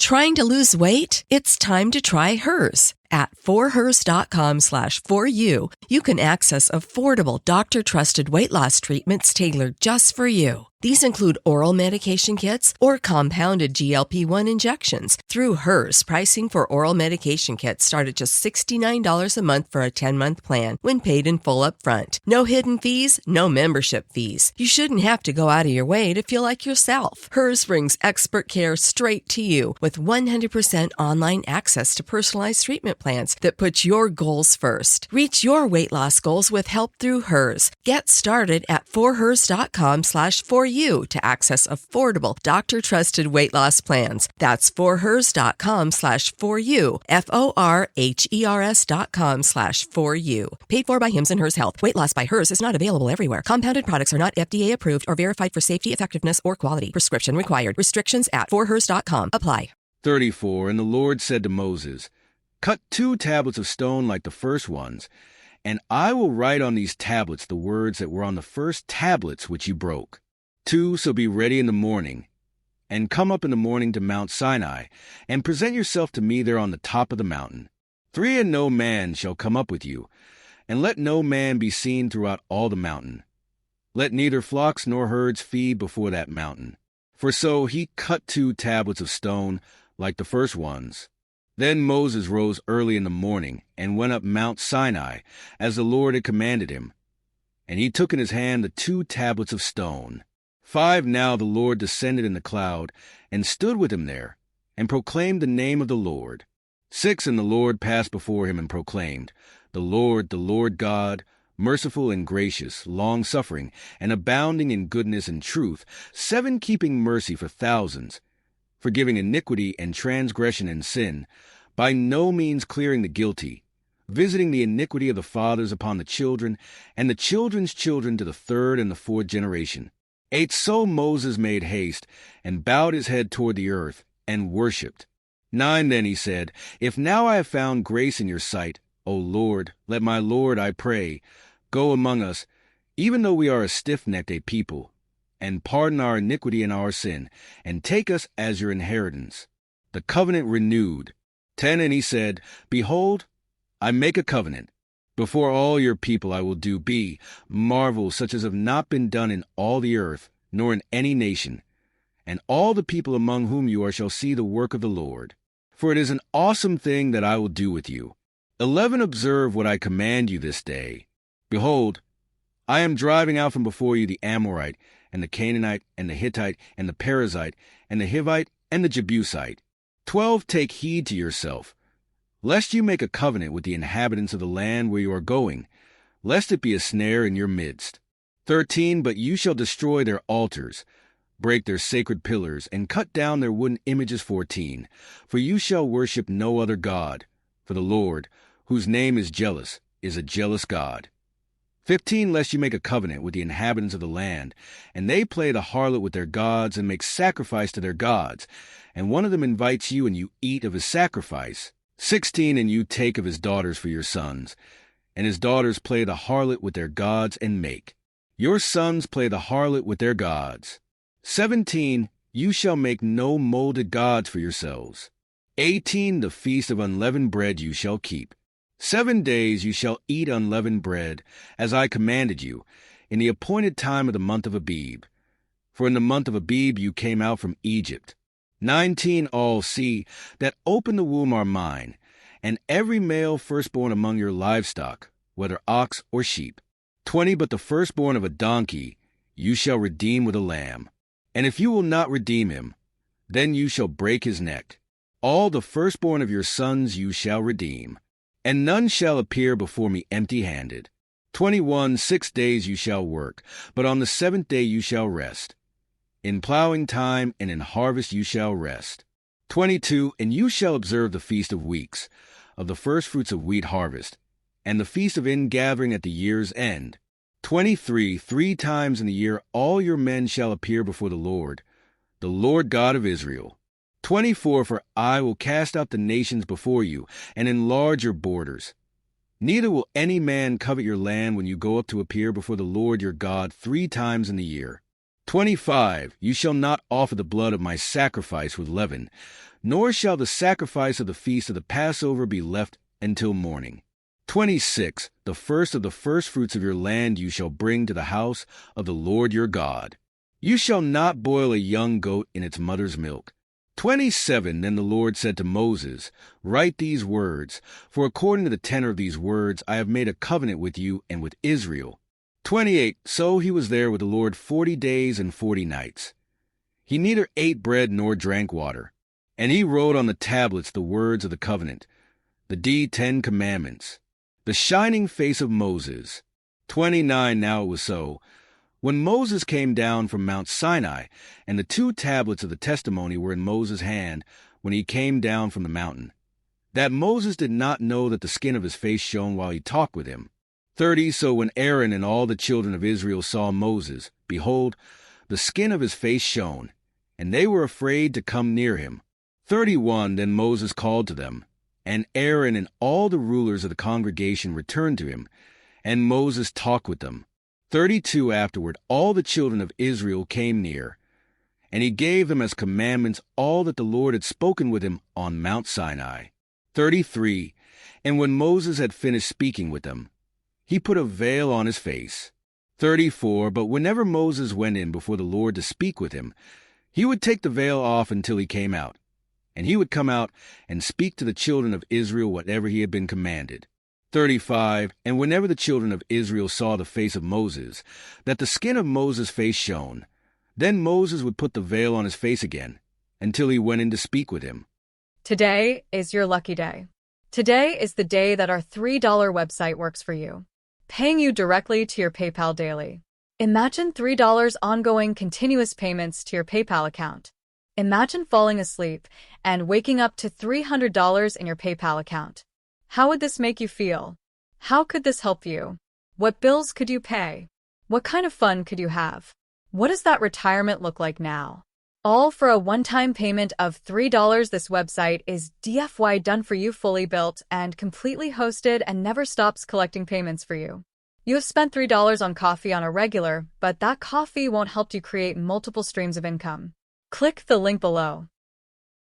Trying to lose weight? It's time to try Hers. At forhers.com/4u, you can access affordable, doctor-trusted weight loss treatments tailored just for you. These include oral medication kits or compounded GLP-1 injections. Through Hers, pricing for oral medication kits start at just $69 a month for a 10-month plan when paid in full upfront. No hidden fees, no membership fees. You shouldn't have to go out of your way to feel like yourself. Hers brings expert care straight to you with 100% online access to personalized treatment plans that put your goals first. Reach your weight loss goals with help through Hers. Get started at forhers.com/4u to access affordable, doctor-trusted weight loss plans. That's forhers.com/4u, forhers.com/4u. Paid for by Hims and Hers Health. Weight loss by Hers is not available everywhere. Compounded products are not FDA approved or verified for safety, effectiveness, or quality. Prescription required. Restrictions at forhers.com apply. 34. And the Lord said to Moses, "Cut 2 tablets of stone like the first ones, and I will write on these tablets the words that were on the first tablets which you broke. 2, so be ready in the morning, and come up in the morning to Mount Sinai, and present yourself to me there on the top of the mountain. 3, and no man shall come up with you, and let no man be seen throughout all the mountain. Let neither flocks nor herds feed before that mountain." For so he cut 2 tablets of stone like the first ones. Then Moses rose early in the morning and went up Mount Sinai, as the Lord had commanded him. And he took in his hand the 2 tablets of stone. 5. Now the Lord descended in the cloud, and stood with him there, and proclaimed the name of the Lord. 6. And the Lord passed before him and proclaimed, the Lord God, merciful and gracious, long-suffering, and abounding in goodness and truth, 7, keeping mercy for thousands, forgiving iniquity and transgression and sin, by no means clearing the guilty, visiting the iniquity of the fathers upon the children, and the children's children to the 3rd and the 4th generation. 8. So Moses made haste, and bowed his head toward the earth, and worshipped. 9. Then he said, "If now I have found grace in your sight, O Lord, let my Lord, I pray, go among us, even though we are a stiff-necked a people, and pardon our iniquity and our sin, and take us as your inheritance." The covenant renewed. 10. And he said, "Behold, I make a covenant. Before all your people I will do marvels such as have not been done in all the earth, nor in any nation. And all the people among whom you are shall see the work of the Lord. For it is an awesome thing that I will do with you. 11. Observe what I command you this day. Behold, I am driving out from before you the Amorite, and the Canaanite, and the Hittite, and the Perizzite, and the Hivite, and the Jebusite. 12. Take heed to yourself, lest you make a covenant with the inhabitants of the land where you are going, lest it be a snare in your midst. 13. But you shall destroy their altars, break their sacred pillars, and cut down their wooden images. 14. For you shall worship no other God, for the Lord, whose name is jealous, is a jealous God. 15. Lest you make a covenant with the inhabitants of the land, and they play the harlot with their gods, and make sacrifice to their gods, and one of them invites you, and you eat of his sacrifice. 16. And you take of his daughters for your sons, and his daughters play the harlot with their gods, and make your sons play the harlot with their gods. 17. You shall make no molded gods for yourselves. 18. The feast of unleavened bread you shall keep. 7 days you shall eat unleavened bread, as I commanded you, in the appointed time of the month of Abib. For in the month of Abib you came out from Egypt. 19. All see that open the womb are mine, and every male firstborn among your livestock, whether ox or sheep. 20. But the firstborn of a donkey you shall redeem with a lamb. And if you will not redeem him, then you shall break his neck. All the firstborn of your sons you shall redeem. And none shall appear before me empty-handed. 21. 6 days you shall work, but on the 7th day you shall rest. In plowing time and in harvest you shall rest. 22. And you shall observe the feast of weeks, of the firstfruits of wheat harvest, and the feast of ingathering at the year's end. 23. 3 times in the year all your men shall appear before the Lord God of Israel. 24. For I will cast out the nations before you, and enlarge your borders. Neither will any man covet your land when you go up to appear before the Lord your God 3 times in the year. 25. You shall not offer the blood of my sacrifice with leaven, nor shall the sacrifice of the feast of the Passover be left until morning. 26. The first of the firstfruits of your land you shall bring to the house of the Lord your God. You shall not boil a young goat in its mother's milk. 27. Then the Lord said to Moses, Write these words, for according to the tenor of these words I have made a covenant with you and with Israel. 28. So he was there with the Lord 40 days and 40 nights. He neither ate bread nor drank water. And he wrote on the tablets the words of the covenant, the 10 Commandments. The shining face of Moses. 29. Now it was so, when Moses came down from Mount Sinai, and the 2 tablets of the testimony were in Moses' hand when he came down from the mountain, that Moses did not know that the skin of his face shone while he talked with him. 30. So when Aaron and all the children of Israel saw Moses, behold, the skin of his face shone, and they were afraid to come near him. 31. Then Moses called to them, and Aaron and all the rulers of the congregation returned to him, and Moses talked with them. 32. Afterward, all the children of Israel came near, and he gave them as commandments all that the Lord had spoken with him on Mount Sinai. 33. And when Moses had finished speaking with them, he put a veil on his face. 34. But whenever Moses went in before the Lord to speak with him, he would take the veil off until he came out, and he would come out and speak to the children of Israel whatever he had been commanded. 35. And whenever the children of Israel saw the face of Moses, that the skin of Moses' face shone, then Moses would put the veil on his face again, until he went in to speak with him. Today is your lucky day. Today is the day that our $3 website works for you, paying you directly to your PayPal daily. Imagine $3 ongoing continuous payments to your PayPal account. Imagine falling asleep and waking up to $300 in your PayPal account. How would this make you feel? How could this help you? What bills could you pay? What kind of fun could you have? What does that retirement look like now? All for a one-time payment of $3. This website is DFY done for you, fully built and completely hosted, and never stops collecting payments for you. You have spent $3 on coffee on a regular, but that coffee won't help you create multiple streams of income. Click the link below.